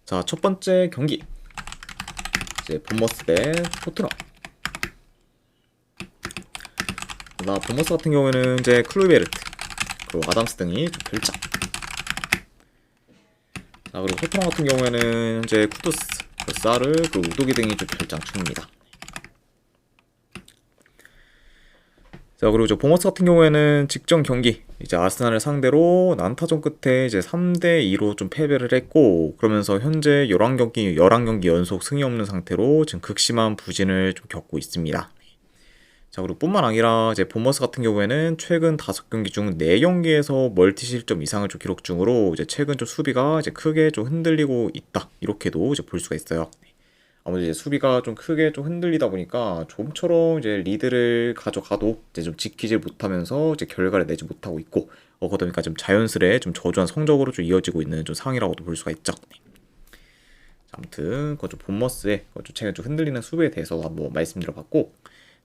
자, 첫 번째 경기. 이제 본머스 대 토트넘. 본머스 같은 경우에는 이제 클루이베르트, 그리고 아담스 등이 좀 결장. 자, 그리고 토트넘 같은 경우에는 이제 쿠두스, 사르, 그리고 우도기 등이 좀 결장 중입니다. 자, 그리고 저 본머스 같은 경우에는 직전 경기 이제 아스날을 상대로 난타전 끝에 이제 3대2로 좀 패배를 했고, 그러면서 현재 11경기 연속 승이 없는 상태로 지금 극심한 부진을 좀 겪고 있습니다. 자, 그리고 뿐만 아니라 이제 본머스 같은 경우에는 최근 5경기 중 4경기에서 멀티 실점 이상을 좀 기록 중으로 이제 최근 좀 수비가 이제 크게 좀 흔들리고 있다, 이렇게도 이제 볼 수가 있어요. 아무래도 이제 수비가 좀 크게 좀 흔들리다 보니까 좀처럼 이제 리드를 가져가도 이제 좀 지키질 못하면서 이제 결과를 내지 못하고 있고, 그러다 보니까 좀 자연스레 좀 저조한 성적으로 좀 이어지고 있는 좀 상황이라고도 볼 수가 있죠. 자, 아무튼 그좀 본머스의 좀 최근 좀 흔들리는 수비에 대해서 한번 말씀드려봤고,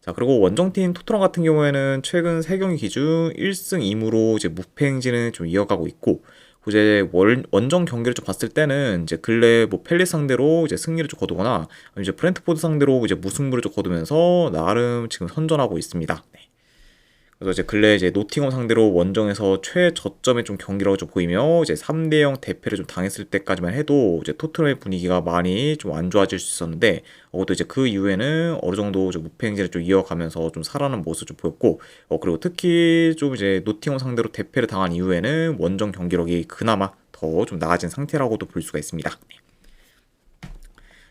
자, 그리고 원정팀 토트넘 같은 경우에는 최근 3경기 기준 1승 2무로 이제 무패 행진을 좀 이어가고 있고, 이제 원정 경기를 좀 봤을 때는 이제 근래 뭐 펠리스 상대로 이제 승리를 좀 거두거나, 아니면 이제 브렌트포드 상대로 이제 무승부를 좀 거두면서 나름 지금 선전하고 있습니다. 네. 그래서 이제 근래 이제 노팅엄 상대로 원정에서 최저점의 좀 경기라고 좀 보이며, 이제 3대0 대패를 좀 당했을 때까지만 해도 이제 토트넘의 분위기가 많이 좀 안 좋아질 수 있었는데, 또 이제 그 이후에는 어느 정도 좀 무패 행진을 좀 이어가면서 좀 살아나는 모습을 좀 보였고, 그리고 특히 좀 이제 노팅엄 상대로 대패를 당한 이후에는 원정 경기력이 그나마 더 좀 나아진 상태라고도 볼 수가 있습니다.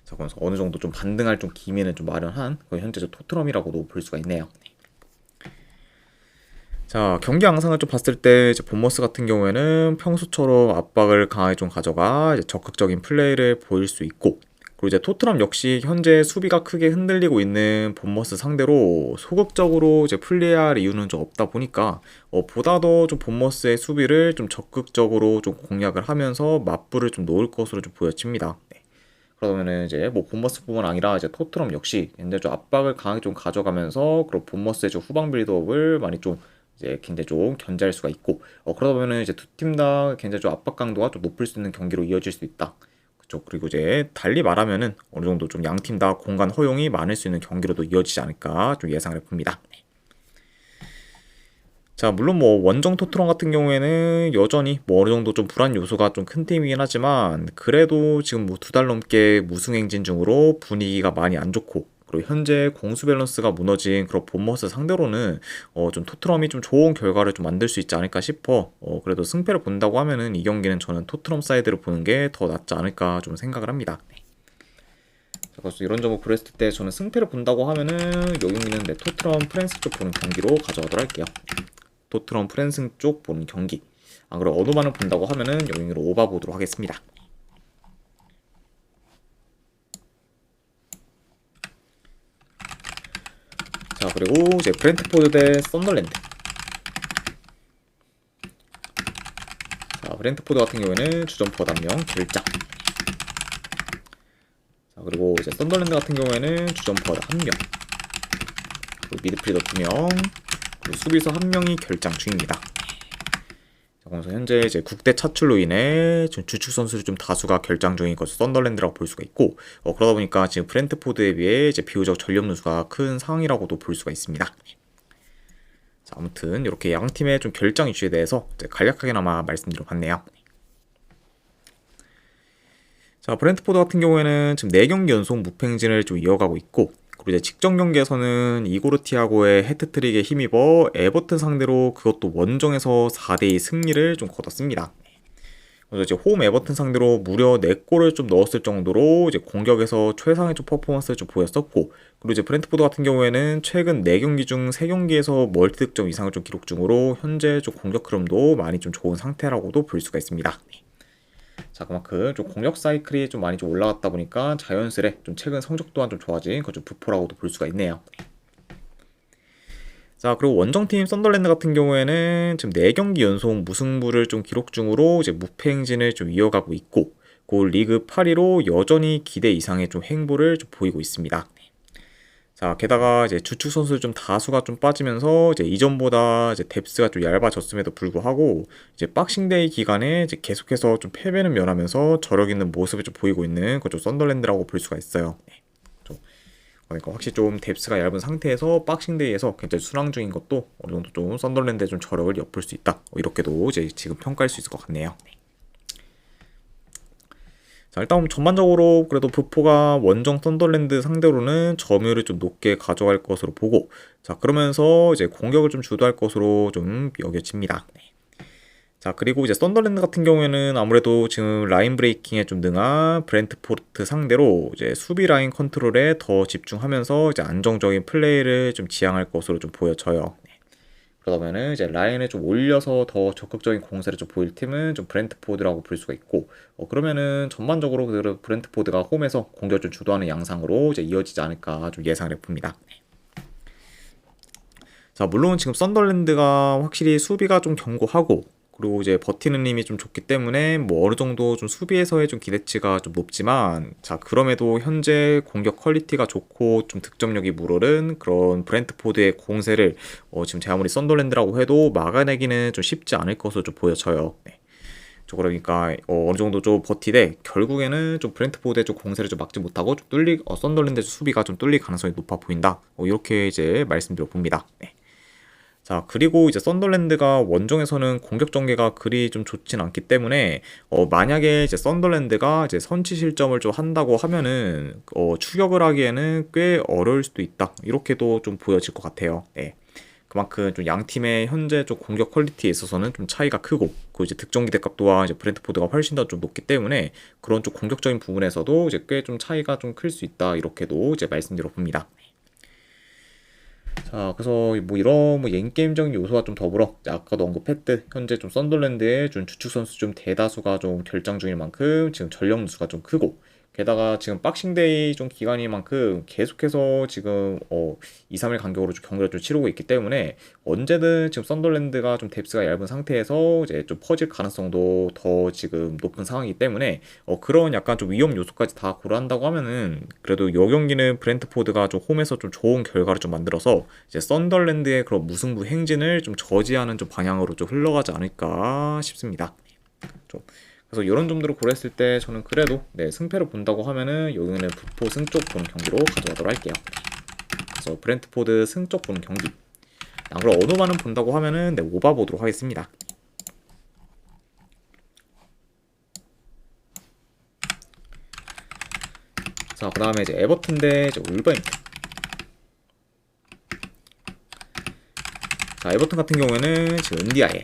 자, 그래서 어느 정도 좀 반등할 좀 기미는 좀 마련한 현재 토트넘이라고도 볼 수가 있네요. 자, 경기 양상을 좀 봤을 때 이제 본머스 같은 경우에는 평소처럼 압박을 강하게 좀 가져가 이제 적극적인 플레이를 보일 수 있고, 그리고 이제 토트넘 역시 현재 수비가 크게 흔들리고 있는 본머스 상대로 소극적으로 이제 플레이할 이유는 좀 없다 보니까, 보다 더 좀 본머스의 수비를 좀 적극적으로 좀 공략을 하면서 맞불을 좀 놓을 것으로 좀 보여집니다. 네. 그러면은 이제 뭐 본머스뿐만 아니라 이제 토트넘 역시 굉장히 좀 압박을 강하게 좀 가져가면서, 그리고 본머스의 좀 후방 빌드업을 많이 좀 이제 굉장히 좀 견제할 수가 있고, 그러다 보면은 이제 두 팀 다 굉장히 좀 압박 강도가 좀 높을 수 있는 경기로 이어질 수 있다. 그렇죠. 그리고 이제 달리 말하면은 어느 정도 좀 양 팀 다 공간 허용이 많을 수 있는 경기로도 이어지지 않을까 좀 예상을 해봅니다. 자, 물론 뭐 원정 토트넘 같은 경우에는 여전히 뭐 어느 정도 좀 불안 요소가 좀 큰 팀이긴 하지만, 그래도 지금 뭐 2달 넘게 무승 행진 중으로 분위기가 많이 안 좋고, 그리고 현재 공수 밸런스가 무너진 그런 본머스 상대로는 좀 토트넘이 좀 좋은 결과를 좀 만들 수 있지 않을까 싶어. 그래도 승패를 본다고 하면은 이 경기는 저는 토트넘 사이드를 보는 게 더 낫지 않을까 좀 생각을 합니다. 자, 그래서 이런 점을 고렸을 때 저는 승패를 본다고 하면은 이 경기는 토트넘 프랜스 쪽 보는 경기로 가져가도록 할게요. 토트넘 프랜스 쪽 보는 경기. 그리고 어느만을 본다고 하면은 여기로 오바 보도록 하겠습니다. 자, 그리고 이제 브렌트포드 대 썬더랜드. 자, 브렌트포드 같은 경우에는 주전포 한 명 결장. 자, 그리고 이제 썬더랜드 같은 경우에는 주전포 한 명, 그리고 미드필더 2명, 그리고 수비수 1명이 결장 중입니다. 자, 그래서 현재 이제 국대 차출로 인해 좀 주축 선수들 좀 다수가 결장 중인 것을 썬더랜드라고 볼 수가 있고, 그러다 보니까 지금 브렌트포드에 비해 이제 비교적 전력 누수가 큰 상황이라고도 볼 수가 있습니다. 자, 아무튼 이렇게 양 팀의 좀 결장 이슈에 대해서 간략하게나마 말씀드려봤네요. 자, 브렌트포드 같은 경우에는 지금 4경기 연속 무패 행진을 좀 이어가고 있고, 그리고 이제 직전 경기에서는 이고르 티아고의 해트트릭에 힘입어 에버튼 상대로 그것도 원정에서 4대2 승리를 좀 거뒀습니다. 그래서 이제 홈 에버튼 상대로 무려 4골을 좀 넣었을 정도로 이제 공격에서 최상의 좀 퍼포먼스를 좀 보였었고, 그리고 이제 브렌트포드 같은 경우에는 최근 4경기 중 3경기에서 멀티 득점 이상을 좀 기록 중으로 현재 좀 공격 흐름도 많이 좀 좋은 상태라고도 볼 수가 있습니다. 자, 그만큼 좀 공격 사이클이 좀 많이 좀 올라갔다 보니까 자연스레 좀 최근 성적 또한 좀 좋아진 그 좀 부포라고도 볼 수가 있네요. 자, 그리고 원정팀 썬더랜드 같은 경우에는 지금 4경기 연속 무승부를 좀 기록 중으로 이제 무패 행진을 좀 이어가고 있고, 그 리그 8위로 여전히 기대 이상의 좀 행보를 좀 보이고 있습니다. 자, 게다가 이제 주축 선수 좀 다수가 좀 빠지면서 이제 이전보다 이제 뎁스가 좀 얇아졌음에도 불구하고 이제 박싱데이 기간에 이제 계속해서 좀 패배는 면하면서 저력 있는 모습을 좀 보이고 있는 그좀 썬더랜드라고 볼 수가 있어요. 네. 좀 그러니까 확실히 좀 뎁스가 얇은 상태에서 박싱데이에서 굉장히 순항 중인 것도 어느 정도 좀 썬더랜드의 좀 저력을 엿볼 수 있다. 이렇게도 이제 지금 평가할 수 있을 것 같네요. 네. 자, 일단 전반적으로 그래도 부포가 원정 썬더랜드 상대로는 점유율을 좀 높게 가져갈 것으로 보고, 자, 그러면서 이제 공격을 좀 주도할 것으로 좀 여겨집니다. 네. 자, 그리고 이제 썬더랜드 같은 경우에는 아무래도 지금 라인 브레이킹에 좀 능한 브렌트포트 상대로 이제 수비 라인 컨트롤에 더 집중하면서 이제 안정적인 플레이를 좀 지향할 것으로 좀 보여져요. 그러면은 이제 라인을 좀 올려서 더 적극적인 공세를 좀 보일 팀은 좀 브렌트포드라고 볼 수가 있고, 그러면은 전반적으로 그 브렌트포드가 홈에서 공격을 좀 주도하는 양상으로 이제 이어지지 않을까 좀 예상을 해봅니다. 자, 물론 지금 썬더랜드가 확실히 수비가 좀 견고하고, 그리고 이제 버티는 힘이 좀 좋기 때문에 뭐 어느 정도 좀 수비에서의 좀 기대치가 좀 높지만, 자, 그럼에도 현재 공격 퀄리티가 좋고 좀 득점력이 물오른 그런 브렌트포드의 공세를 지금 제 아무리 썬더랜드라고 해도 막아내기는 좀 쉽지 않을 것으로 좀 보여져요. 네. 그러니까 어느 정도 좀 버티되 결국에는 좀 브렌트포드의 좀 공세를 좀 막지 못하고 좀 썬더랜드의 수비가 좀 뚫릴 가능성이 높아 보인다. 이렇게 이제 말씀드려 봅니다. 네. 자, 그리고 이제 썬더랜드가 원정에서는 공격 전개가 그리 좀 좋진 않기 때문에 만약에 이제 썬더랜드가 이제 선취 실점을 좀 한다고 하면은 추격을 하기에는 꽤 어려울 수도 있다. 이렇게도 좀 보여질 것 같아요. 네. 그만큼 좀 양 팀의 현재 좀 공격 퀄리티에 있어서는 좀 차이가 크고, 그 이제 득점 기대값 또한 이제 브렌트포드가 훨씬 더 좀 높기 때문에 그런 좀 공격적인 부분에서도 이제 꽤 좀 차이가 좀 클 수 있다. 이렇게도 이제 말씀드려 봅니다. 자, 그래서 뭐 이런 뭐 옌게임적인 요소와 좀 더불어 아까도 언급했듯 현재 좀 썬더랜드의 좀 주축 선수 좀 대다수가 좀 결장 중일 만큼 지금 전력 누수가 좀 크고, 게다가 지금 박싱데이 좀 기간인 만큼 계속해서 지금 2, 3일 간격으로 좀 경기를 좀 치르고 있기 때문에 언제든 지금 썬더랜드가 좀 뎁스가 얇은 상태에서 이제 좀 퍼질 가능성도 더 지금 높은 상황이기 때문에 그런 약간 좀 위험 요소까지 다 고려한다고 하면은 그래도 요 경기는 브렌트포드가 좀 홈에서 좀 좋은 결과를 좀 만들어서 이제 썬더랜드의 그런 무승부 행진을 좀 저지하는 좀 방향으로 좀 흘러가지 않을까 싶습니다. 좀 그래서 이런 점들을 고려했을 때 저는 그래도 네, 승패를 본다고 하면은 여기는 부포 승 쪽 보는 경기로 가져가도록 할게요. 그래서 브렌트포드 승 쪽 보는 경기. 그럼 어느만은 본다고 하면은 네, 오바 보도록 하겠습니다. 자, 그 다음에 이제 에버튼 대 이제 울버햄튼. 자, 에버튼 같은 경우에는 지금 은디아에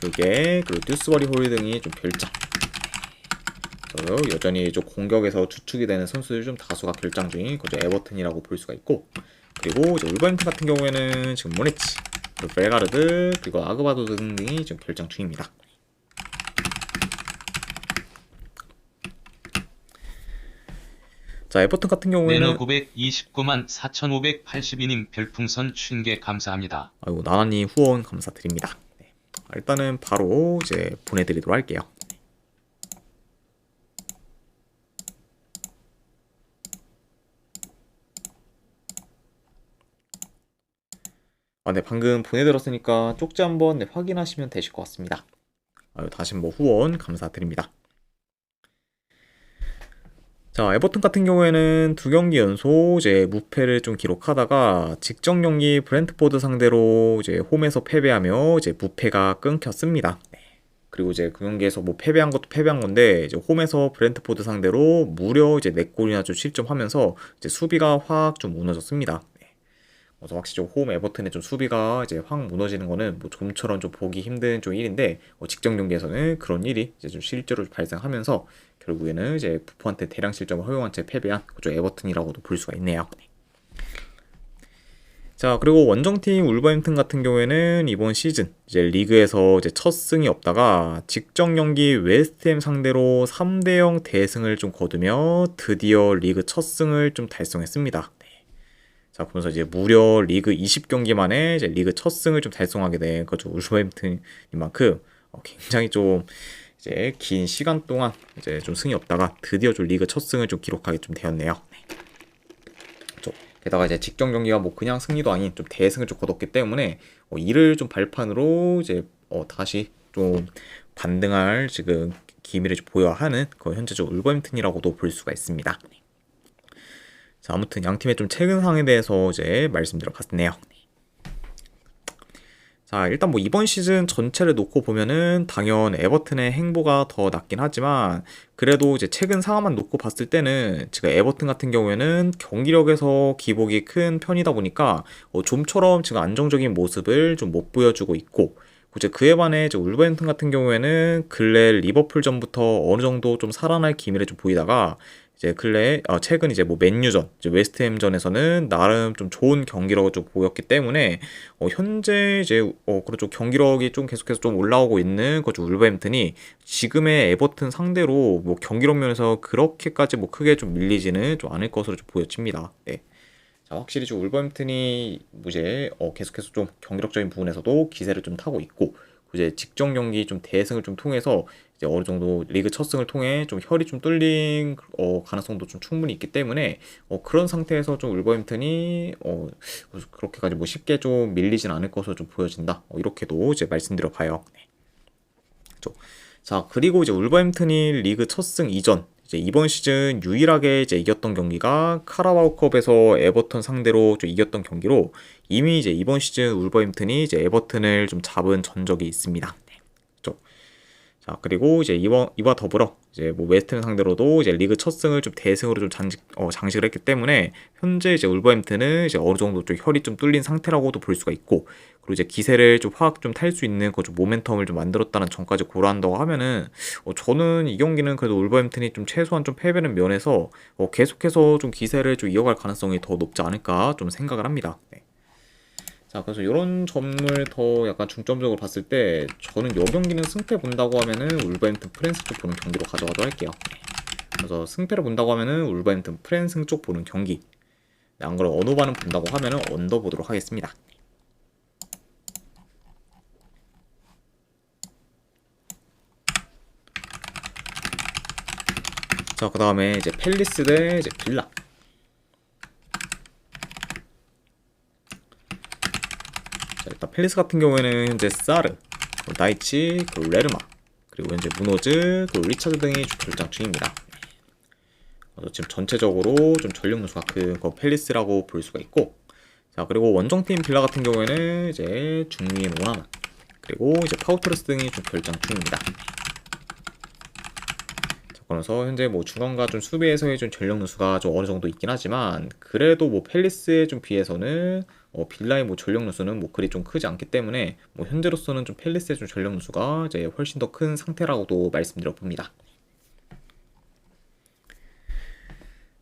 그리고 듀스버리 홀딩이 좀 결장. 여전히 좀 공격에서 주축이 되는 선수들 좀 다수가 결장 중인 그죠 에버튼이라고 볼 수가 있고, 그리고 이제 울버햄튼 같은 경우에는 지금 모네치, 그리고 벨가르드, 그리고 아그바도 등등이 지금 결장 중입니다. 자, 에버튼 같은 경우에는 네너 929만 4,582님 별풍선 50개 감사합니다. 아이고 나나님 후원 감사드립니다. 네. 일단은 바로 이제 보내드리도록 할게요. 네, 방금 보내드렸으니까 쪽지 한번 네, 확인하시면 되실 것 같습니다. 다시 한번 후원 감사드립니다. 자, 에버튼 같은 경우에는 두 경기 연속 이제 무패를 좀 기록하다가 직전 경기 브렌트포드 상대로 이제 홈에서 패배하며 이제 무패가 끊겼습니다. 네. 그리고 이제 그 경기에서 뭐 패배한 것도 패배한 건데 이제 홈에서 브렌트포드 상대로 무려 이제 4골이나 좀 실점하면서 이제 수비가 확 좀 무너졌습니다. 그래서 확실히 좀 홈 에버튼의 좀 수비가 이제 확 무너지는 거는 뭐 좀처럼 좀 보기 힘든 좀 일인데 직전 경기에서는 그런 일이 이제 좀 실제로 발생하면서 결국에는 이제 부포한테 대량 실점을 허용한 채 패배한 그쪽 에버튼이라고도 볼 수가 있네요. 자, 그리고 원정팀 울버햄튼 같은 경우에는 이번 시즌 이제 리그에서 이제 첫 승이 없다가 직전 경기 웨스트햄 상대로 3대0 대승을 좀 거두며 드디어 리그 첫 승을 좀 달성했습니다. 자, 그러면서 이제 무려 리그 20경기 만에 이제 리그 첫 승을 좀 달성하게 된 거죠. 울버햄튼인 만큼 굉장히 좀 이제 긴 시간 동안 이제 좀 승이 없다가 드디어 좀 리그 첫 승을 좀 기록하게 좀 되었네요. 게다가 이제 직전 경기가 뭐 그냥 승리도 아닌 좀 대승을 좀 거뒀기 때문에 이를 좀 발판으로 이제 다시 좀 반등할 지금 기미를 좀 보여야 하는 그 현재적 울버햄튼이라고도 볼 수가 있습니다. 자, 아무튼 양 팀의 좀 최근 상황에 대해서 이제 말씀드려 봤네요. 자, 일단 뭐 이번 시즌 전체를 놓고 보면은 당연 에버튼의 행보가 더 낫긴 하지만 그래도 이제 최근 상황만 놓고 봤을 때는 지금 에버튼 같은 경우에는 경기력에서 기복이 큰 편이다 보니까 좀처럼 지금 안정적인 모습을 좀 못 보여주고 있고 이제 그에 반해 이제 울버햄튼 같은 경우에는 근래 리버풀전부터 어느 정도 좀 살아날 기미를 좀 보이다가 이제 최근 이제 뭐 맨유전, 이제 웨스트햄전에서는 나름 좀 좋은 경기력을 좀 보였기 때문에 현재 이제 그렇죠 경기력이 좀 계속해서 좀 올라오고 있는 거죠 울버햄튼이 지금의 에버튼 상대로 뭐 경기력 면에서 그렇게까지 뭐 크게 좀 밀리지는 좀 않을 것으로 좀 보여집니다. 네. 자, 확실히 좀 울버햄튼이 뭐 이제 계속해서 좀 경기력적인 부분에서도 기세를 좀 타고 있고 이제 직전 경기 좀 대승을 좀 통해서 이제 어느 정도 리그 첫 승을 통해 좀 혈이 좀 뚫린 가능성도 좀 충분히 있기 때문에 그런 상태에서 좀 울버햄튼이 그렇게까지 뭐 쉽게 좀 밀리진 않을 것으로 좀 보여진다. 이렇게도 이제 말씀드려 봐요. 네. 그렇죠. 자, 그리고 이제 울버햄튼이 리그 첫 승 이전 이제 이번 시즌 유일하게 이제 이겼던 경기가 카라바오컵에서 에버턴 상대로 좀 이겼던 경기로 이미 이제 이번 시즌 울버햄튼이 이제 에버튼을 좀 잡은 전적이 있습니다. 네. 그렇죠. 자, 그리고 이제 이와 더불어 이제 뭐 웨스트햄 상대로도 이제 리그 첫 승을 좀 대승으로 좀 장식을 했기 때문에 현재 이제 울버햄튼은 이제 어느 정도 좀 혈이 좀 뚫린 상태라고도 볼 수가 있고 그리고 이제 기세를 좀 확 좀 탈 수 있는 그 좀 모멘텀을 좀 만들었다는 점까지 고려한다고 하면은 저는 이 경기는 그래도 울버햄튼이 좀 최소한 좀 패배는 면에서 계속해서 좀 기세를 좀 이어갈 가능성이 더 높지 않을까 좀 생각을 합니다. 네. 자, 그래서 이런 점을 더 약간 중점적으로 봤을 때 저는 이 경기는 승패 본다고 하면은 울버햄튼 프랜스 쪽 보는 경기로 가져가도록 할게요. 그래서 승패를 본다고 하면은 울버햄튼 프랜스 쪽 보는 경기. 안 그러면 언어반은 본다고 하면은 언더 보도록 하겠습니다. 자, 그 다음에 이제 팰리스 대 이제 빌라. 자, 일단 팰리스 같은 경우에는 현재 사르, 그리고 나이치, 그리고 레르마, 그리고 현재 무노즈, 그리고 리차드 등이 결장 중입니다. 그래서 지금 전체적으로 좀 전력 누수가 큰 거 팰리스라고 볼 수가 있고, 자, 그리고 원정팀 빌라 같은 경우에는 이제 중미인 오나나, 그리고 이제 파우터레스 등이 좀 결장 중입니다. 그래서 현재 뭐 중간과 좀 수비에서의 좀 전력 누수가 좀 어느 정도 있긴 하지만 그래도 뭐 팰리스에 좀 비해서는 빌라의 뭐 전력 누수는 뭐 그리 좀 크지 않기 때문에 뭐 현재로서는 좀 팰리스의 좀 전력 누수가 이제 훨씬 더 큰 상태라고도 말씀드려 봅니다.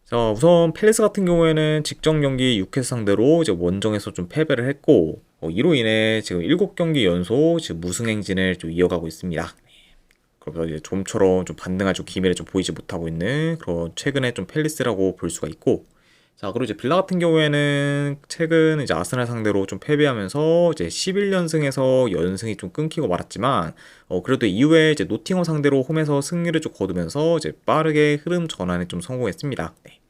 자, 우선 팰리스 같은 경우에는 직전 경기 6회 상대로 이제 원정에서 좀 패배를 했고 이로 인해 지금 7경기 연속 지금 무승 행진을 좀 이어가고 있습니다. 그래서 이제 좀처럼 좀 반등할 좀 기미를 좀 보이지 못하고 있는 그런 최근에 좀 팰리스라고 볼 수가 있고 자 그리고 이제 빌라 같은 경우에는 최근 이제 아스날 상대로 좀 패배하면서 이제 11연승에서 연승이 좀 끊기고 말았지만 그래도 이후에 이제 노팅엄 상대로 홈에서 승리를 좀 거두면서 이제 빠르게 흐름 전환에 좀 성공했습니다. 네.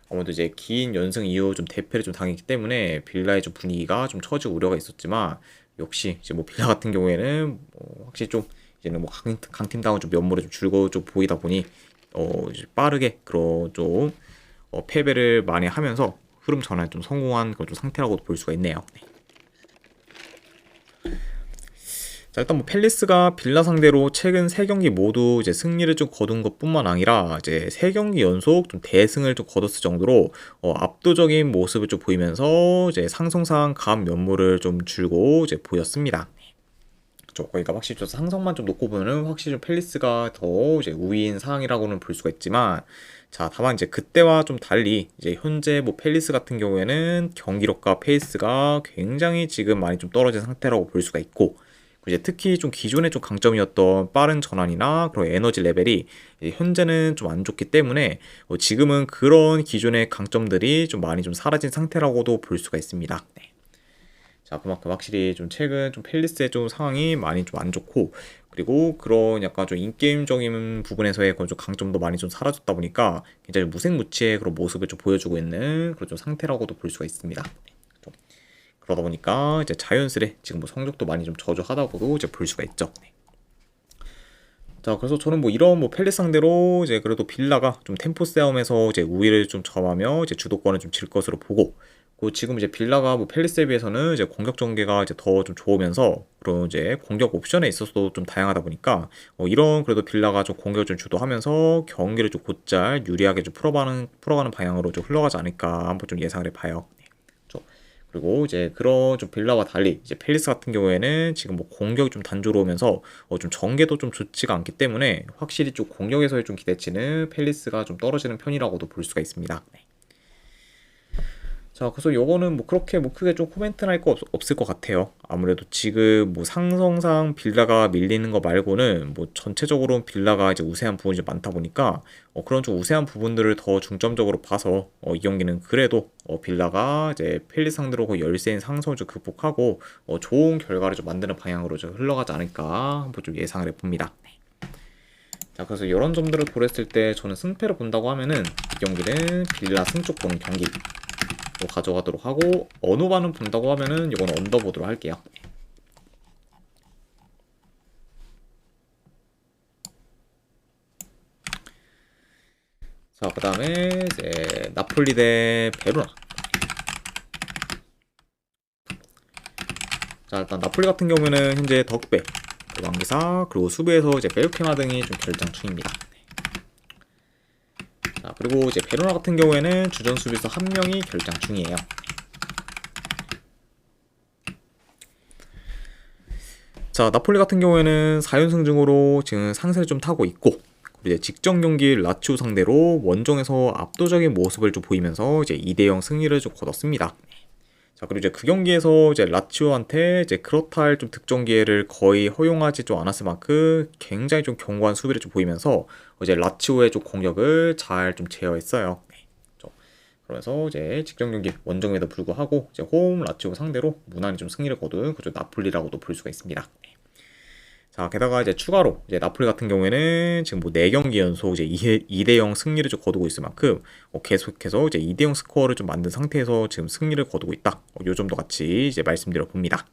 아무래도 이제 긴 연승 이후 좀 대패를 좀 당했기 때문에 빌라의 좀 분위기가 좀 처질 우려가 있었지만 역시 이제 뭐 빌라 같은 경우에는 확실히 좀 이제는 뭐 강팀다운 좀 면모를 좀 줄고 좀 보이다 보니 이제 빠르게 그런 좀 패배를 많이 하면서 흐름 전환 좀 성공한 그런 좀 상태라고 볼 수가 있네요. 네. 자 일단 뭐 팰리스가 빌라 상대로 최근 3경기 모두 이제 승리를 좀 거둔 것뿐만 아니라 이제 3경기 연속 좀 대승을 좀 거뒀을 정도로 압도적인 모습을 좀 보이면서 이제 상승상 감 면모를 좀 줄고 이제 보였습니다. 그러니까 확실히 좀 상성만 좀 놓고 보면은 확실히 좀 팰리스가 더 이제 우위인 상황이라고는 볼 수가 있지만 자 다만 이제 그때와 좀 달리 이제 현재 뭐 팰리스 같은 경우에는 경기력과 페이스가 굉장히 지금 많이 좀 떨어진 상태라고 볼 수가 있고 이제 특히 좀 기존에 좀 강점이었던 빠른 전환이나 그런 에너지 레벨이 현재는 좀 안 좋기 때문에 지금은 그런 기존의 강점들이 좀 많이 좀 사라진 상태라고도 볼 수가 있습니다. 네. 자, 그만큼 확실히 좀 최근 좀 팰리스의 좀 상황이 많이 좀 안 좋고, 그리고 그런 약간 좀 인게임적인 부분에서의 그런 좀 강점도 많이 좀 사라졌다 보니까 굉장히 무색무취의 그런 모습을 좀 보여주고 있는 그런 좀 상태라고도 볼 수가 있습니다. 좀 그러다 보니까 이제 자연스레 지금 뭐 성적도 많이 좀 저조하다고도 이제 볼 수가 있죠. 네. 자, 그래서 저는 뭐 이런 뭐 팰리스 상대로 이제 그래도 빌라가 좀 템포 싸움에서 이제 우위를 좀 점하며 이제 주도권을 좀 질 것으로 보고, 그 지금 이제 빌라가 뭐 팰리스에 비해서는 이제 공격 전개가 이제 더 좀 좋으면서 그런 이제 공격 옵션에 있어서도 좀 다양하다 보니까 이런 그래도 빌라가 좀 공격을 좀 주도하면서 경기를 좀 곧잘 유리하게 좀 풀어가는 방향으로 좀 흘러가지 않을까 한번 좀 예상을 해봐요. 그리고 이제 그런 좀 빌라와 달리 이제 팰리스 같은 경우에는 지금 뭐 공격이 좀 단조로우면서 좀 전개도 좀 좋지가 않기 때문에 확실히 좀 공격에서의 좀 기대치는 팰리스가 좀 떨어지는 편이라고도 볼 수가 있습니다. 네. 자, 그래서 요거는 뭐 그렇게 뭐 크게 좀 코멘트는 할 거 없을 것 같아요. 아무래도 지금 뭐 상성상 빌라가 밀리는 거 말고는 뭐 전체적으로 빌라가 이제 우세한 부분이 좀 많다 보니까 그런 좀 우세한 부분들을 더 중점적으로 봐서 이 경기는 그래도 빌라가 이제 팰리스 상대로 거의 열세인 상성을 좀 극복하고 좋은 결과를 좀 만드는 방향으로 좀 흘러가지 않을까 한번 좀 예상을 해봅니다. 네. 자, 그래서 이런 점들을 고렸을 때 저는 승패를 본다고 하면은 이 경기는 빌라 승쪽 보는 경기 가져가도록 하고, 언어반은 본다고 하면은 이건 언더 보도록 할게요. 자, 그 다음에 이제 나폴리 대 베로나. 자, 일단 나폴리 같은 경우에는 현재 덕배, 왕기사, 그리고 수비에서 이제 벨케마 등이 좀 결장 중입니다. 자, 그리고 이제 베로나 같은 경우에는 주전 수비수 한 명이 결장 중이에요. 자, 나폴리 같은 경우에는 4연승 중으로 지금 상세를 좀 타고 있고, 그리고 이제 직전 경기 라치오 상대로 원정에서 압도적인 모습을 좀 보이면서 이제 2대0 승리를 좀 거뒀습니다. 자, 그리고 이제 그 경기에서 이제 라치오한테 이제 그렇다 할 좀 득점 기회를 거의 허용하지 좀 않았을 만큼 굉장히 좀 견고한 수비를 좀 보이면서 이제 라치오의 좀 공격을 잘 좀 제어했어요. 네. 그러면서 이제 직전 경기 원정에도 불구하고 이제 홈 라치오 상대로 무난히 좀 승리를 거둔 그저 나폴리라고도 볼 수가 있습니다. 자, 게다가 이제 추가로 이제 나폴리 같은 경우에는 지금 뭐 4경기 연속 이제 2대0 승리를 좀 거두고 있을 만큼 계속해서 이제 2대0 스코어를 좀 만든 상태에서 지금 승리를 거두고 있다. 요 점도 같이 이제 말씀드려 봅니다.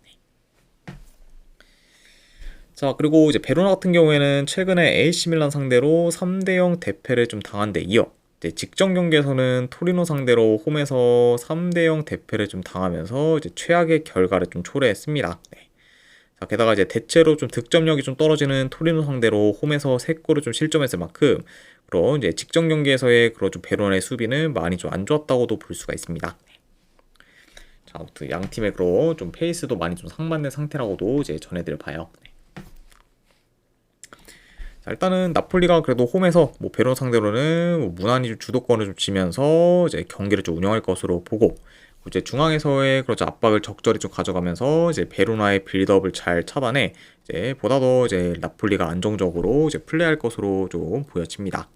자, 그리고 이제 베로나 같은 경우에는 최근에 AC 밀란 상대로 3대0 대패를 좀 당한 데 이어 이제 직전 경기에서는 토리노 상대로 홈에서 3대0 대패를 좀 당하면서 이제 최악의 결과를 좀 초래했습니다. 네. 자, 게다가 이제 대체로 좀 득점력이 좀 떨어지는 토리노 상대로 홈에서 3골을 좀 실점했을 만큼 그런 이제 직전 경기에서의 그런 좀 베로나의 수비는 많이 좀 안 좋았다고도 볼 수가 있습니다. 자, 아무튼 양 팀의 그런 좀 페이스도 많이 좀 상반된 상태라고도 이제 전해드려 봐요. 자, 일단은 나폴리가 그래도 홈에서 뭐 베로나 상대로는 뭐 무난히 좀 주도권을 좀 쥐면서 이제 경기를 좀 운영할 것으로 보고, 이제 중앙에서의 그렇죠 압박을 적절히 좀 가져가면서 이제 베로나의 빌드업을 잘 차단해 이제 보다 더 이제 나폴리가 안정적으로 이제 플레이할 것으로 좀 보여집니다.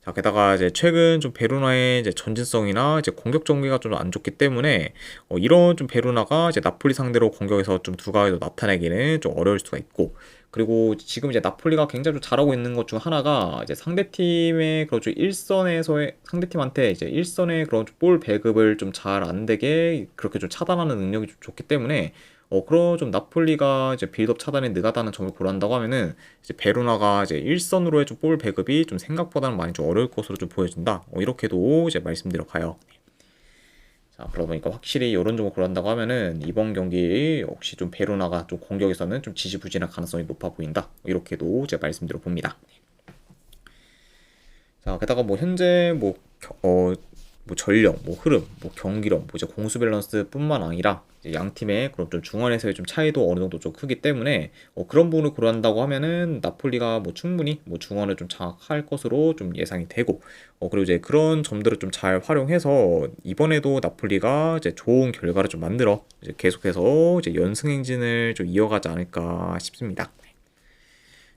자, 게다가 이제 최근 좀 베로나의 이제 전진성이나 이제 공격 전개가 좀 안 좋기 때문에 이런 좀 베로나가 이제 나폴리 상대로 공격에서 좀 두각을 나타내기는 좀 어려울 수가 있고, 그리고 지금 이제 나폴리가 굉장히 좀 잘하고 있는 것 중 하나가 이제 상대팀의 그런 좀 일선에서의 상대팀한테 이제 일선의 그런 볼 배급을 좀 잘 안 되게 그렇게 좀 차단하는 능력이 좀 좋기 때문에 그런 좀 나폴리가 이제 빌드업 차단에 느가다는 점을 고려한다고 하면은 이제 베로나가 이제 일선으로의 좀 볼 배급이 좀 생각보다는 많이 좀 어려울 것으로 좀 보여진다. 이렇게도 이제 말씀드려 봐요. 자, 그러다 보니까 확실히 이런 점을 고려한다고 하면은 이번 경기 역시 좀 베로나가 좀 공격에서는 좀 지지부진할 가능성이 높아 보인다. 이렇게도 제가 말씀드려 봅니다. 자, 게다가 뭐 현재 뭐 전력, 뭐 흐름, 뭐 경기력, 뭐 이제 공수 밸런스뿐만 아니라 이제 양 팀의 그런 좀 중원에서의 좀 차이도 어느 정도 좀 크기 때문에 그런 부분을 고려한다고 하면은 나폴리가 뭐 충분히 뭐 중원을 좀 장악할 것으로 좀 예상이 되고, 그리고 이제 그런 점들을 좀 잘 활용해서 이번에도 나폴리가 이제 좋은 결과를 좀 만들어 이제 계속해서 이제 연승 행진을 좀 이어가지 않을까 싶습니다.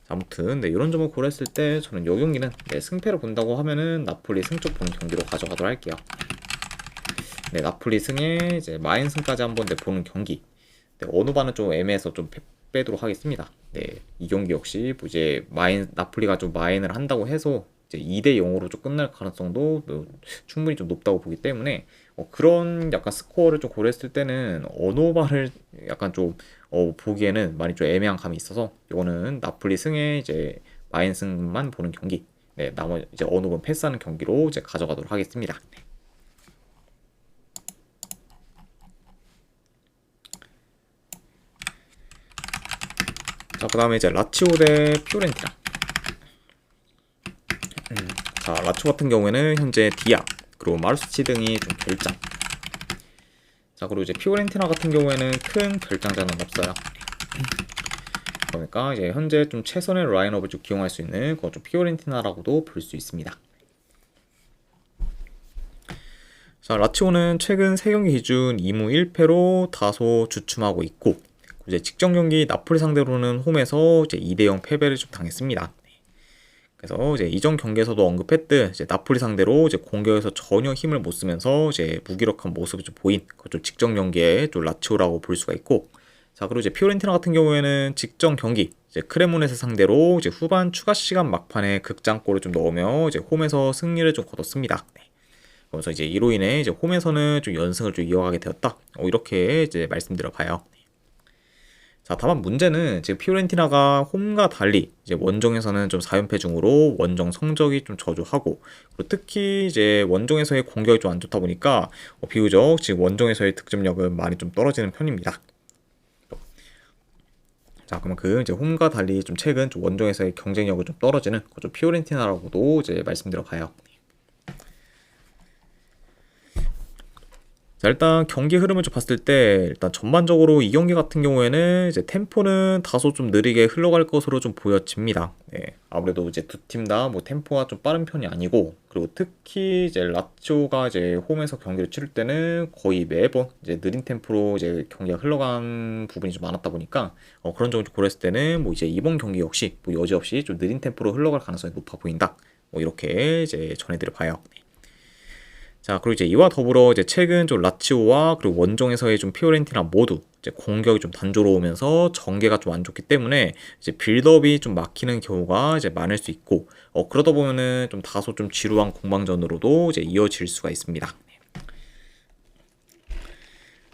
아무튼 네, 이런 점을 고려했을 때 저는 이 경기는 승패를 본다고 하면은 나폴리 승쪽 보는 경기로 가져가도록 할게요. 네, 나폴리 승에 이제 마인 승까지 한번 보는 경기. 네, 어느 반은 좀 애매해서 좀 빼도록 하겠습니다. 네, 이 경기 역시 뭐 이제 나폴리가 좀 마인을 한다고 해서 이제 2대 0으로 좀 끝날 가능성도 충분히 좀 높다고 보기 때문에 그런 약간 스코어를 좀 고려했을 때는 어느 반을 약간 좀 보기에는 많이 좀 애매한 감이 있어서 이거는 나폴리 승에 이제 마인 승만 보는 경기. 네, 나머지 이제 어느 번 패스하는 경기로 이제 가져가도록 하겠습니다. 자, 그 다음에 이제 라치오 대 피오렌티나. 자, 라치오 같은 경우에는 현재 디아, 그리고 마르스치 등이 좀 결장. 자, 그리고 이제 피오렌티나 같은 경우에는 큰 결장자는 없어요. 그러니까 이제 현재 좀 최선의 라인업을 좀 기용할 수 있는 그건 좀 피오렌티나라고도 볼 수 있습니다. 자, 라치오는 최근 3경기 기준 2무 1패로 다소 주춤하고 있고, 이제 직전 경기 나폴리 상대로는 홈에서 이제 2대0 패배를 좀 당했습니다. 그래서 이제 이전 경기에서도 언급했듯 이제 나폴리 상대로 이제 공격에서 전혀 힘을 못 쓰면서 이제 무기력한 모습을 좀 보인 좀 직전 경기에 좀 라치오라고 볼 수가 있고, 자, 그리고 이제 피오렌티나 같은 경우에는 직전 경기 이제 크레모네스 상대로 이제 후반 추가 시간 막판에 극장골을 좀 넣으며 이제 홈에서 승리를 좀 거뒀습니다. 네. 그래서 이제 이로 인해 이제 홈에서는 좀 연승을 좀 이어가게 되었다. 이렇게 이제 말씀드려 봐요. 자, 다만 문제는 지금 피오렌티나가 홈과 달리 이제 원정에서는 좀 4연패 중으로 원정 성적이 좀 저조하고, 그리고 특히 이제 원정에서의 공격이 좀 안 좋다 보니까 비교적 지금 원정에서의 득점력은 많이 좀 떨어지는 편입니다. 자, 그만큼 이제 홈과 달리 좀 최근 좀 원정에서의 경쟁력을 좀 떨어지는 좀 피오렌티나라고도 이제 말씀드려 봐요. 자, 일단 경기 흐름을 좀 봤을 때 일단 전반적으로 이 경기 같은 경우에는 이제 템포는 다소 좀 느리게 흘러갈 것으로 좀 보여집니다. 네, 아무래도 이제 두 팀 다 뭐 템포가 좀 빠른 편이 아니고, 그리고 특히 이제 라치오가 이제 홈에서 경기를 치를 때는 거의 매번 이제 느린 템포로 이제 경기가 흘러간 부분이 좀 많았다 보니까 그런 점을 좀 고려했을 때는 뭐 이제 이번 경기 역시 뭐 여지없이 좀 느린 템포로 흘러갈 가능성이 높아 보인다. 뭐 이렇게 이제 전해드려 봐요. 자, 그리고 이제 이와 더불어 이제 최근 좀 라치오와 그리고 원정에서의 좀 피오렌티나 모두 이제 공격이 좀 단조로우면서 전개가 좀 안 좋기 때문에 이제 빌드업이 좀 막히는 경우가 이제 많을 수 있고, 그러다 보면은 좀 다소 좀 지루한 공방전으로도 이제 이어질 수가 있습니다.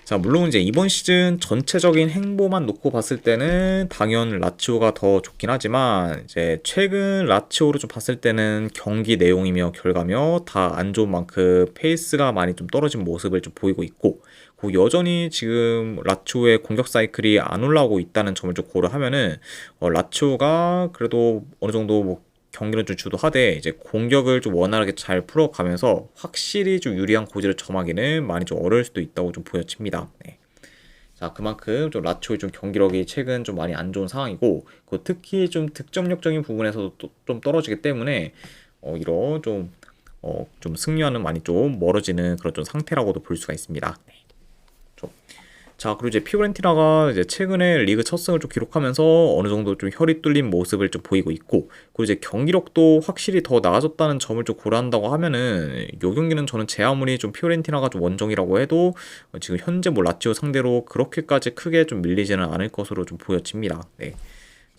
자, 물론 이제 이번 시즌 전체적인 행보만 놓고 봤을 때는 당연 라치오가 더 좋긴 하지만, 이제 최근 라치오를 좀 봤을 때는 경기 내용이며 결과며 다 안 좋은 만큼 페이스가 많이 좀 떨어진 모습을 좀 보이고 있고, 여전히 지금 라치오의 공격 사이클이 안 올라오고 있다는 점을 좀 고려하면은 라치오가 그래도 어느 정도 뭐 경기를 좀 주도하되 이제 공격을 좀 원활하게 잘 풀어가면서 확실히 좀 유리한 고지를 점하기는 많이 좀 어려울 수도 있다고 좀 보여집니다. 네. 자, 그만큼 좀 라치오의 좀 경기력이 최근 좀 많이 안 좋은 상황이고, 특히 좀 득점력적인 부분에서도 좀 떨어지기 때문에 이런 좀 승리와는 많이 좀 멀어지는 그런 좀 상태라고도 볼 수가 있습니다. 네. 자, 그리고 이제 피오렌티나가 이제 최근에 리그 첫 승을 좀 기록하면서 어느 정도 좀 혈이 뚫린 모습을 좀 보이고 있고, 그리고 이제 경기력도 확실히 더 나아졌다는 점을 좀 고려한다고 하면은 요 경기는 저는 제 아무리 좀 피오렌티나가 좀 원정이라고 해도 지금 현재 뭐 라치오 상대로 그렇게까지 크게 좀 밀리지는 않을 것으로 좀 보여집니다. 네.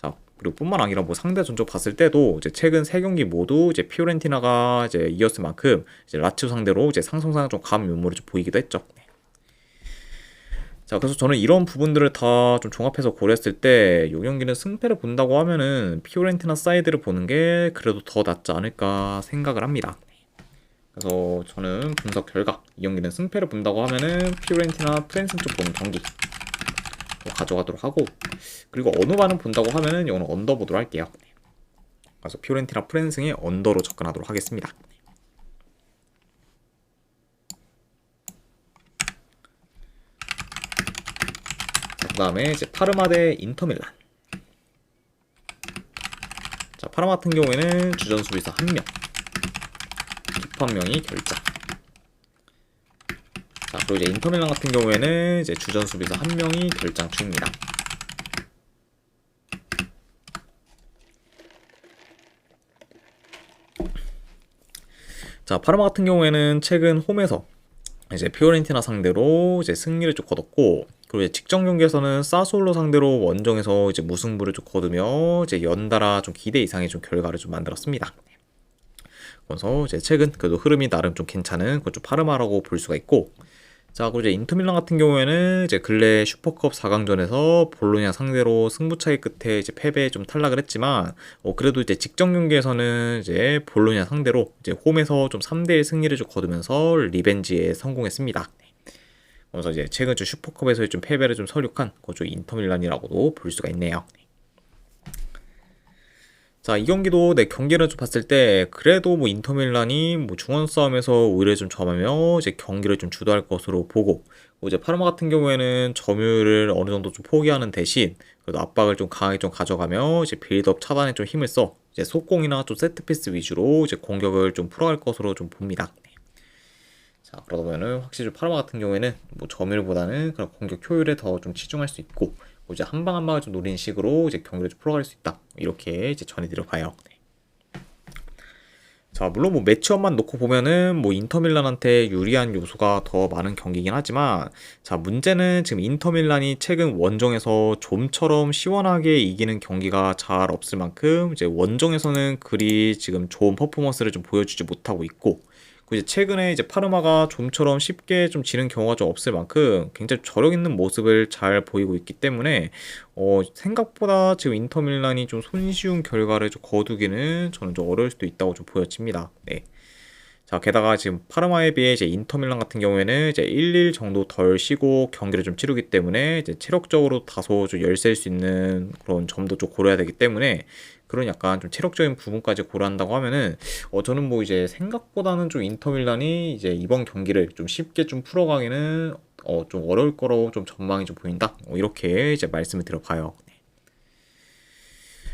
자, 그리고 뿐만 아니라 뭐 상대 전적 봤을 때도 이제 최근 3경기 모두 이제 피오렌티나가 이제 이겼을 만큼 이제 라치오 상대로 이제 상승상 좀 강한 면모를 좀 보이기도 했죠. 네. 자, 그래서 저는 이런 부분들을 다 좀 종합해서 고려했을 때 이 경기는 승패를 본다고 하면은 피오렌티나 사이드를 보는 게 그래도 더 낫지 않을까 생각을 합니다. 그래서 저는 분석 결과 이 경기는 승패를 본다고 하면은 피오렌티나 프랜스 쪽 보는 경기 가져가도록 하고, 그리고 어느 반은 본다고 하면은 이거는 언더 보도록 할게요. 그래서 피오렌티나 프랜스의 언더로 접근하도록 하겠습니다. 그 다음에 이제 파르마 대 인터밀란. 자, 파르마 같은 경우에는 주전 수비수 1명, 키퍼 1명이 결장. 자, 그리고 이제 인터밀란 같은 경우에는 이제 주전 수비수 1명이 결장 중입니다. 자, 파르마 같은 경우에는 최근 홈에서 이제 피오렌티나 상대로 이제 승리를 좀 거뒀고, 그리고 이제 직전 경기에서는 사솔로 상대로 원정에서 이제 무승부를 좀 거두며 이제 연달아 좀 기대 이상의 좀 결과를 좀 만들었습니다. 그래서 이제 최근 그래도 흐름이 나름 좀 괜찮은 그좀 파르마라고 볼 수가 있고, 자, 그리고 이제 인터밀란 같은 경우에는 이제 근래 슈퍼컵 4강전에서 볼로냐 상대로 승부차기 끝에 이제 패배에 좀 탈락을 했지만, 그래도 이제 직전 경기에서는 이제 볼로냐 상대로 이제 홈에서 좀 3대1 승리를 좀 거두면서 리벤지에 성공했습니다. 그래서 이제 최근 주 슈퍼컵에서의 좀 패배를 좀 서륙한 그좀 인터밀란이라고도 볼 수가 있네요. 자, 이 경기도 내 경기를 좀 봤을 때 그래도 뭐 인터밀란이 뭐 중원 싸움에서 오히려 좀 점하며 이제 경기를 좀 주도할 것으로 보고, 이제 파르마 같은 경우에는 점유율을 어느 정도 좀 포기하는 대신 그래도 압박을 좀 강하게 좀 가져가며 이제 빌드업 차단에 좀 힘을 써 이제 속공이나 좀 세트피스 위주로 이제 공격을 좀 풀어갈 것으로 좀 봅니다. 자, 그러다 보면은 확실히 파르마 같은 경우에는 뭐 점유율보다는 그런 공격 효율에 더 좀 치중할 수 있고, 이제 한 방 한 방을 좀 노리는 식으로 이제 경기를 좀 풀어갈 수 있다. 이렇게 이제 전해드려 봐요. 자, 물론 뭐 매치업만 놓고 보면은 뭐 인터밀란한테 유리한 요소가 더 많은 경기긴 하지만, 자, 문제는 지금 인터밀란이 최근 원정에서 좀처럼 시원하게 이기는 경기가 잘 없을 만큼 이제 원정에서는 그리 지금 좋은 퍼포먼스를 좀 보여주지 못하고 있고, 그 이제 최근에 이제 파르마가 좀처럼 쉽게 좀 지는 경우가 좀 없을 만큼 굉장히 저력 있는 모습을 잘 보이고 있기 때문에 생각보다 지금 인터밀란이 좀 손쉬운 결과를 좀 거두기는 저는 좀 어려울 수도 있다고 좀 보여집니다. 네. 자, 게다가 지금 파르마에 비해 이제 인터밀란 같은 경우에는 이제 1일 정도 덜 쉬고 경기를 좀 치르기 때문에 이제 체력적으로 다소 좀 열세일 수 있는 그런 점도 좀 고려해야 되기 때문에, 그런 약간 좀 체력적인 부분까지 고려한다고 하면은 저는 뭐 이제 생각보다는 좀 인터밀란이 이제 이번 경기를 좀 쉽게 좀 풀어가기는 좀 어려울 거라고 좀 전망이 좀 보인다. 이렇게 이제 말씀을 드려봐요.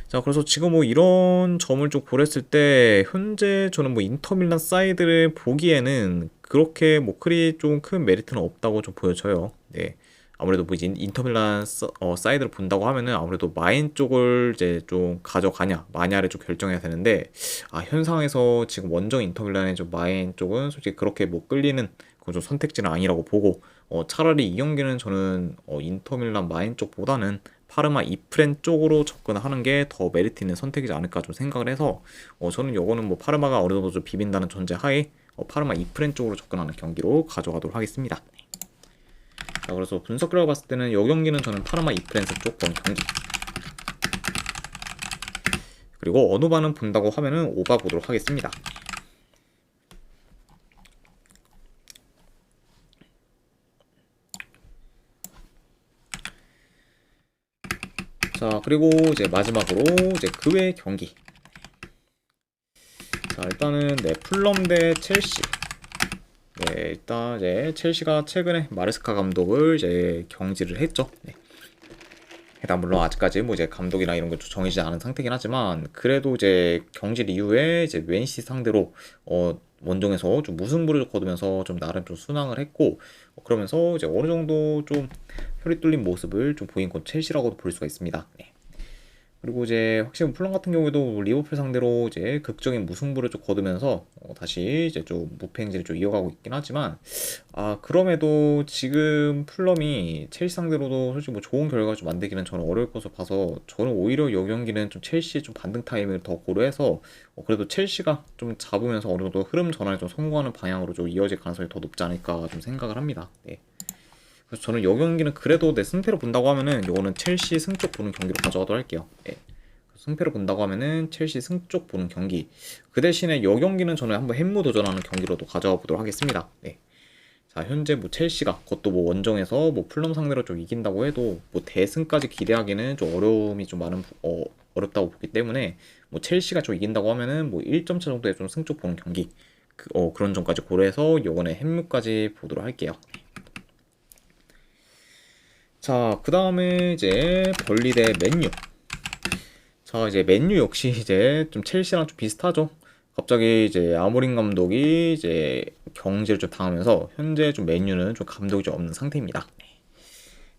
자, 그래서 지금 뭐 이런 점을 좀 고렸을 때 현재 저는 뭐 인터밀란 사이드를 보기에는 그렇게 뭐 크리 좀 큰 메리트는 없다고 좀 보여져요. 네. 아무래도 뭐 이제 인터밀란 사이드를 본다고 하면은 아무래도 마인 쪽을 이제 좀 가져가냐 마냐를 좀 결정해야 되는데, 현 상황에서 지금 원정 인터밀란의 좀 마인 쪽은 솔직히 그렇게 뭐 끌리는 그좀 선택지는 아니라고 보고, 차라리 이 경기는 저는 인터밀란 마인 쪽보다는 파르마 이프렌 쪽으로 접근하는 게 더 메리트 있는 선택이지 않을까 좀 생각을 해서, 저는 요거는 뭐 파르마가 어느 정도 좀 비빈다는 전제 하에 파르마 이프렌 쪽으로 접근하는 경기로 가져가도록 하겠습니다. 자, 그래서 분석 결과 봤을 때는 이 경기는 저는 파르마 이프렌스 쪽번 경기, 그리고 어느 반은 본다고 하면은 오바 보도록 하겠습니다. 자, 그리고 이제 마지막으로 이제 그 외 경기. 자, 일단은 네, 풀럼 대 첼시. 네, 일단 이제 첼시가 최근에 마레스카 감독을 이제 경질을 했죠. 네. 일단 물론 아직까지 뭐 이제 감독이나 이런 게 정해지지 않은 상태긴 하지만, 그래도 이제 경질 이후에 이제 맨시티 상대로 원정에서 좀 무승부를 거두면서 좀 나름 좀 순항을 했고, 그러면서 이제 어느 정도 좀 혈이 뚫린 모습을 좀 보인 건 첼시라고도 볼 수가 있습니다. 네. 그리고 이제 확실히 풀럼 같은 경우에도 리버풀 상대로 이제 극적인 무승부를 좀 거두면서 다시 이제 좀 무패 행진을 좀 이어가고 있긴 하지만, 그럼에도 지금 풀럼이 첼시 상대로도 솔직히 뭐 좋은 결과 좀 만들기는 저는 어려울 것으로 봐서, 저는 오히려 이 경기는 좀 첼시의 좀 반등 타임을 더 고려해서 그래도 첼시가 좀 잡으면서 어느 정도 흐름 전환에 좀 성공하는 방향으로 좀 이어질 가능성이 더 높지 않을까 좀 생각을 합니다. 네. 그래서 저는 이 경기는 그래도 내 승패로 본다고 하면은 이거는 첼시 승쪽 보는 경기로 가져가도록 할게요. 예. 승패로 본다고 하면은 첼시 승쪽 보는 경기. 그 대신에 이 경기는 저는 한번 햄무 도전하는 경기로도 가져가 보도록 하겠습니다. 네. 자, 현재 뭐 첼시가 그것도 뭐 원정에서 뭐 풀럼 상대로 좀 이긴다고 해도 뭐 대승까지 기대하기는 좀 어려움이 좀 많은 어렵다고 보기 때문에, 뭐 첼시가 좀 이긴다고 하면은 뭐 1점 차 정도의 좀 승쪽 보는 경기. 그런 점까지 고려해서 요번에 햄무까지 보도록 할게요. 자, 그 다음에 이제 벌리 대 맨유. 자, 이제 맨유 역시 이제 좀 첼시랑 좀 비슷하죠. 갑자기 이제 아모린 감독이 이제 경질을 좀 당하면서 현재 좀 맨유는 좀 감독이 좀 없는 상태입니다.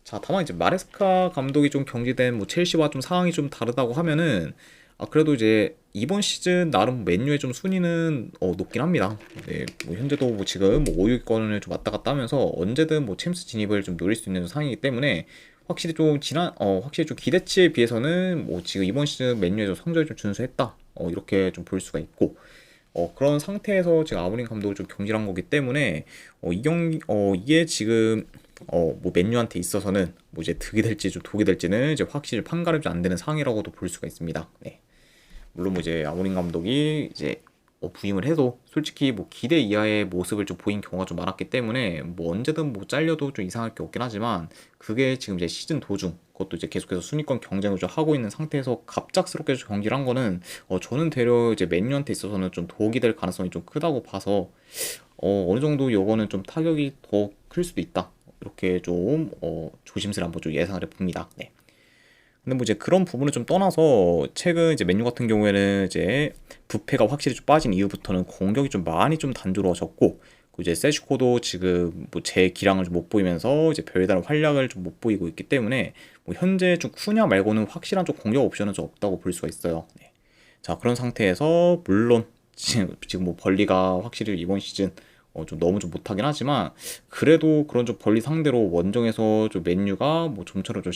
자, 다만 이제 마레스카 감독이 좀 경질된 뭐 첼시와 좀 상황이 좀 다르다고 하면은, 그래도 이제 이번 시즌 나름 맨유의 좀 순위는 높긴 합니다. 네, 뭐 현재도 뭐 지금 뭐 5, 6위권을 좀 왔다 갔다 하면서 언제든 뭐 챔스 진입을 좀 노릴 수 있는 상황이기 때문에 확실히 좀 기대치에 비해서는 뭐 지금 이번 시즌 맨유의 좀 성적이 좀 준수했다. 이렇게 좀 볼 수가 있고 그런 상태에서 지금 아모린 감독을 좀 경질한 거기 때문에 이게 지금 뭐 맨유한테 있어서는 뭐 이제 득이 될지 좀 독이 될지는 이제 확실히 판가름이 안 되는 상황이라고도 볼 수가 있습니다. 네. 물론 뭐 이제 아모린 감독이 이제 부임을 해도 솔직히 뭐 기대 이하의 모습을 좀 보인 경우가 좀 많았기 때문에 뭐 언제든 뭐 잘려도 좀 이상할 게 없긴 하지만 그게 지금 이제 시즌 도중 그것도 이제 계속해서 순위권 경쟁을 좀 하고 있는 상태에서 갑작스럽게 좀 경기를 한 거는 저는 되려 이제 맨유한테 있어서는 좀 도움이 될 가능성이 좀 크다고 봐서 어느 정도 요거는 좀 타격이 더 클 수도 있다 이렇게 좀 조심스레 한번 좀 예상을 해봅니다. 네. 근데 뭐 이제 그런 부분을 좀 떠나서 최근 이제 맨유 같은 경우에는 이제 부패가 확실히 좀 빠진 이후부터는 공격이 좀 많이 좀 단조로워졌고 그 이제 세슈코도 지금 뭐 제 기량을 좀 못 보이면서 이제 별다른 활약을 좀 못 보이고 있기 때문에 뭐 현재 좀 쿠냐 말고는 확실한 좀 공격 옵션은 좀 없다고 볼 수가 있어요. 네. 자 그런 상태에서 물론 지금 뭐 벌리가 확실히 이번 시즌 좀 너무 좀 못하긴 하지만 그래도 그런 좀 벌리 상대로 원정에서 좀 맨유가 뭐 좀처럼 좀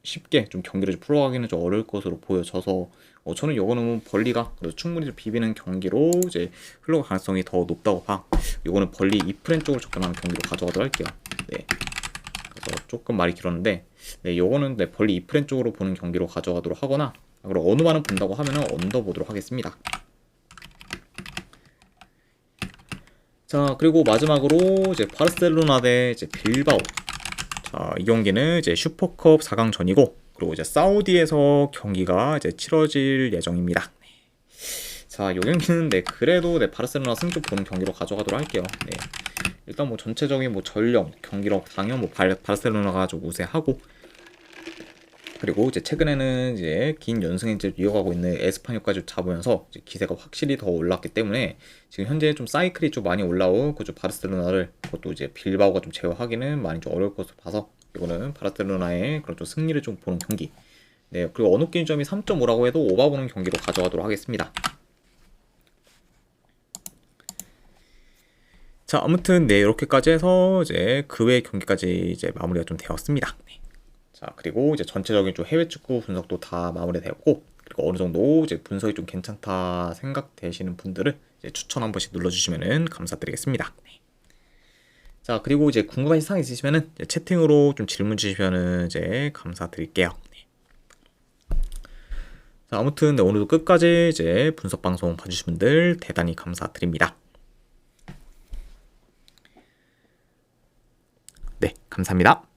쉽게 좀 경기를 좀 풀어가기는 좀 어려울 것으로 보여져서 저는 이거는 뭐 벌리가 그래도 충분히 좀 비비는 경기로 이제 흘러갈 가능성이 더 높다고 봐. 이거는 벌리 2프렌 쪽으로 접근하는 경기로 가져가도록 할게요. 네. 그래서 조금 말이 길었는데 네, 요거는 네, 벌리 2프렌 쪽으로 보는 경기로 가져가도록 하거나 그리고 어느 만은 본다고 하면은 언더 보도록 하겠습니다. 자 그리고 마지막으로 이제 바르셀로나 대 이제 빌바오. 자, 이 경기는 이제 슈퍼컵 4강전이고 그리고 이제 사우디에서 경기가 이제 치러질 예정입니다. 자, 이 경기는 네 그래도 네 바르셀로나 승점 보는 경기로 가져가도록 할게요. 네. 일단 뭐 전체적인 뭐 전력, 경기력 당연 뭐 바르셀로나가 좀 우세하고 그리고 이제 최근에는 이제 긴 연승을 이제 이어가고 있는 에스파뇰까지 잡으면서 이제 기세가 확실히 더 올랐기 때문에 지금 현재 좀 사이클이 좀 많이 올라온 그좀 바르셀로나를 그것도 이제 빌바오가 좀 제어하기는 많이 좀 어려울 것으로 봐서 이거는 바르셀로나의 그런 좀 승리를 좀 보는 경기. 네 그리고 언어 게임점이 3.5라고 해도 오바보는 경기로 가져가도록 하겠습니다. 자 아무튼 네 이렇게까지 해서 이제 그 외 경기까지 이제 마무리가 좀 되었습니다. 네. 자 그리고 이제 전체적인 좀 해외 축구 분석도 다 마무리되었고 그리고 어느 정도 이제 분석이 좀 괜찮다 생각되시는 분들은 이제 추천 한 번씩 눌러주시면은 감사드리겠습니다. 네. 자 그리고 이제 궁금하신 사항 있으시면은 이제 채팅으로 좀 질문 주시면은 이제 감사드릴게요. 네. 자 아무튼 네, 오늘도 끝까지 이제 분석 방송 봐주신 분들 대단히 감사드립니다. 네 감사합니다.